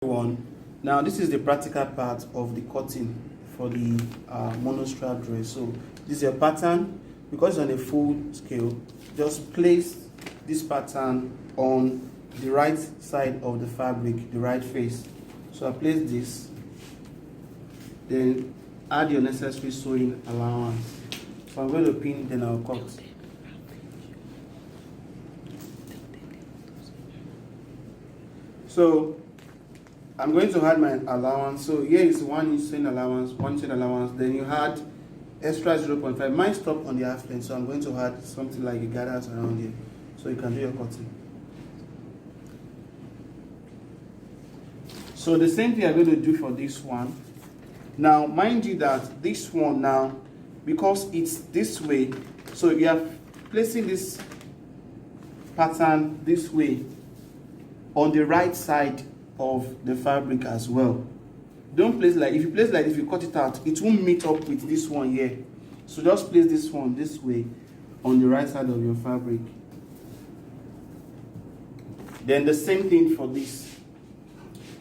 One. Now this is the practical part of the cutting for the monostrap dress. So this is a pattern. Because on a full scale, just place this pattern on the right side of the fabric, the right face. So I place this, then add your necessary sewing allowance. So I'm going to pin, then I'll cut. So I'm going to add my allowance. So here is 1 inch sewing allowance, 1 inch allowance. Then you add extra 0.5. Mine stopped on the half length, so I'm going to add something like a gathers around here, so you can do your cutting. So the same thing I'm going to do for this one. Now, mind you that this one now, because it's this way, so you are placing this pattern this way on the right side of the fabric as well. Don't place like, if you place like, if you cut it out, it won't meet up with this one here. So just place this one this way on the right side of your fabric. Then the same thing for this.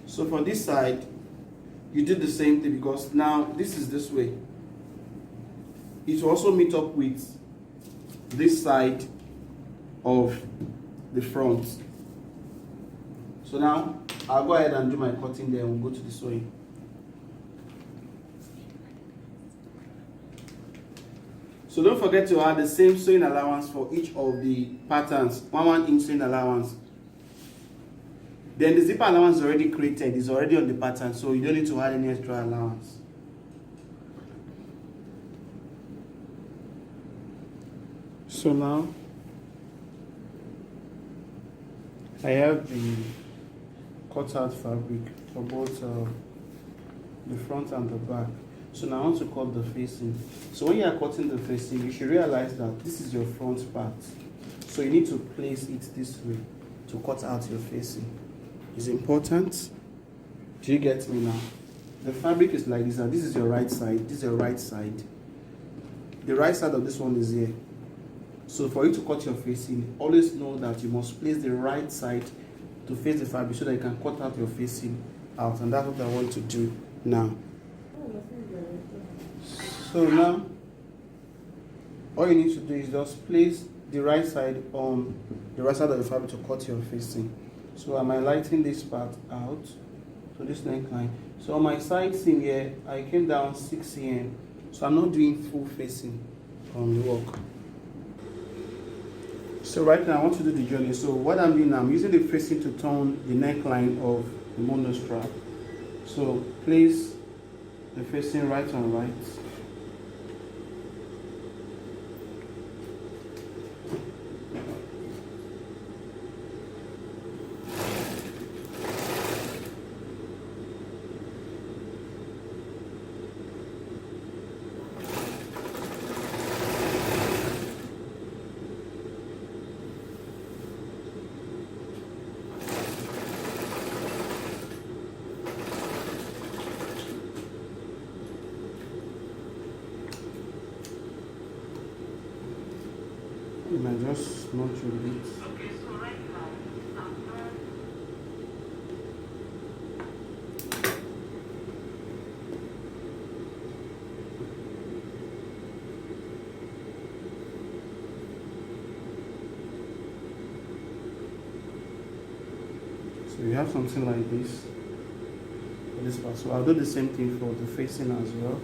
So for this side, you do the same thing, because now this is this way. It will also meet up with this side of the front. So now I'll go ahead and do my cutting there and we'll go to the sewing. So don't forget to add the same sewing allowance for each of the patterns, 1 inch sewing allowance. Then the zipper allowance is already created, it's already on the pattern, so you don't need to add any extra allowance. So now I have the cut-out fabric for both the front and the back. So now I want to cut the facing. So when you are cutting the facing, you should realize that this is your front part. So you need to place it this way to cut out your facing. It's important. Do you get me now? The fabric is like this, and this is your right side, this is your right side. The right side of this one is here. So for you to cut your facing, always know that you must place the right side to face the fabric so that you can cut out your facing out, and that's what I want to do now. So now all you need to do is just place the right side on the right side of the fabric to cut your facing. So I'm highlighting this part out, so this neckline. So on my side seam here, I came down 6 cm, so I'm not doing full facing on the work. So right now I want to do the journey. So what I'm doing now, I'm using the facing to turn the neckline of the monostrap. So place the facing right on right. You might just not your leads. So you have something like this for this part. So I'll do the same thing for the facing as well.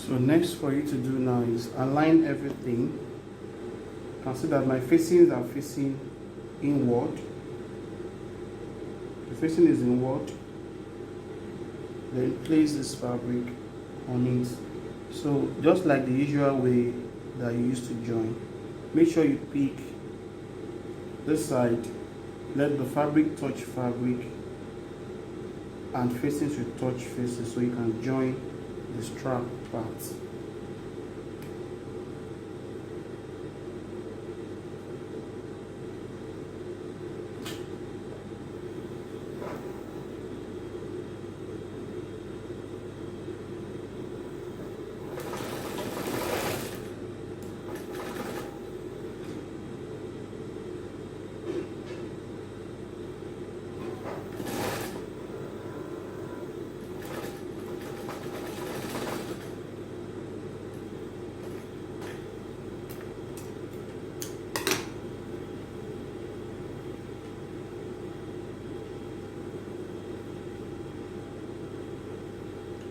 So next for you to do now is align everything. You can see that my facings are facing inward. The facing is inward. Then place this fabric on it. So just like the usual way that you used to join, make sure you pick this side, let the fabric touch fabric and facings will touch faces, so you can join the strap parts.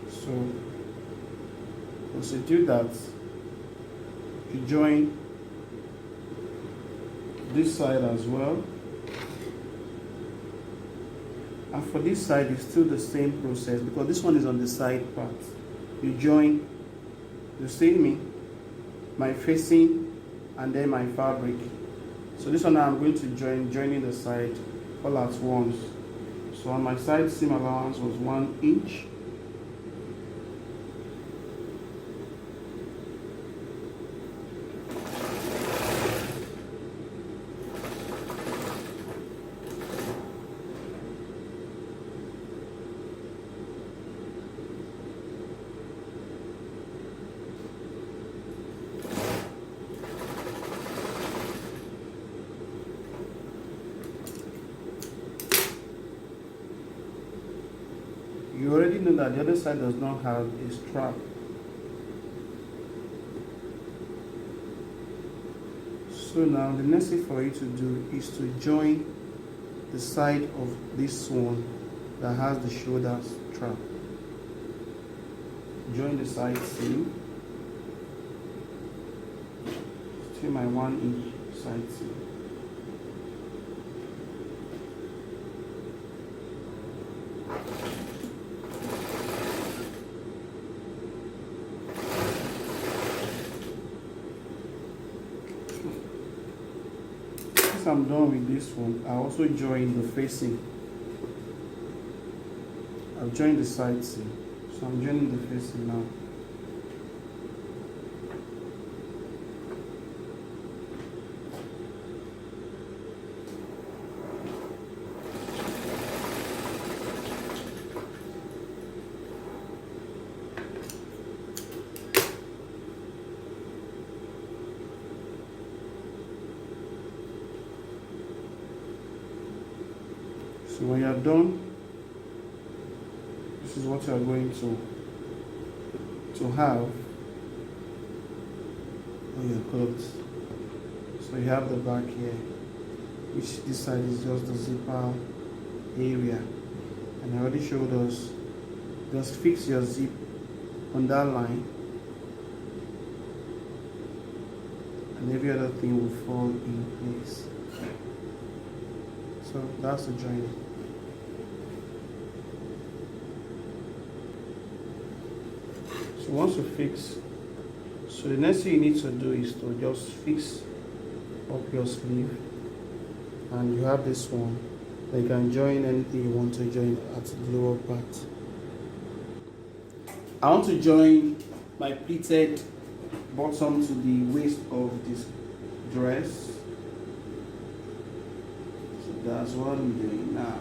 So once you do that, you join this side as well, and for this side it's still the same process because this one is on the side part. You join the same, my facing and then my fabric. So this one I'm going to joining the side all at once. So on my side seam allowance was 1 inch. You already know that the other side does not have a strap. So now the next thing for you to do is to join the side of this one that has the shoulder strap. Join the side seam. Still my 1 inch side seam. I'm done with this one, I also join the facing. I've joined the side seam, so I'm joining the facing now. So when you are done, this is what you are going to have on your clothes. So you have the back here, which this side is just the zipper area, and I already showed us. Just fix your zip on that line, and every other thing will fall in place. So that's the joining. So once you fix, so the next thing you need to do is to just fix up your sleeve, and you have this one that you can join anything you want to join at the lower part. I want to join my pleated bottom to the waist of this dress. So that's what I'm doing now.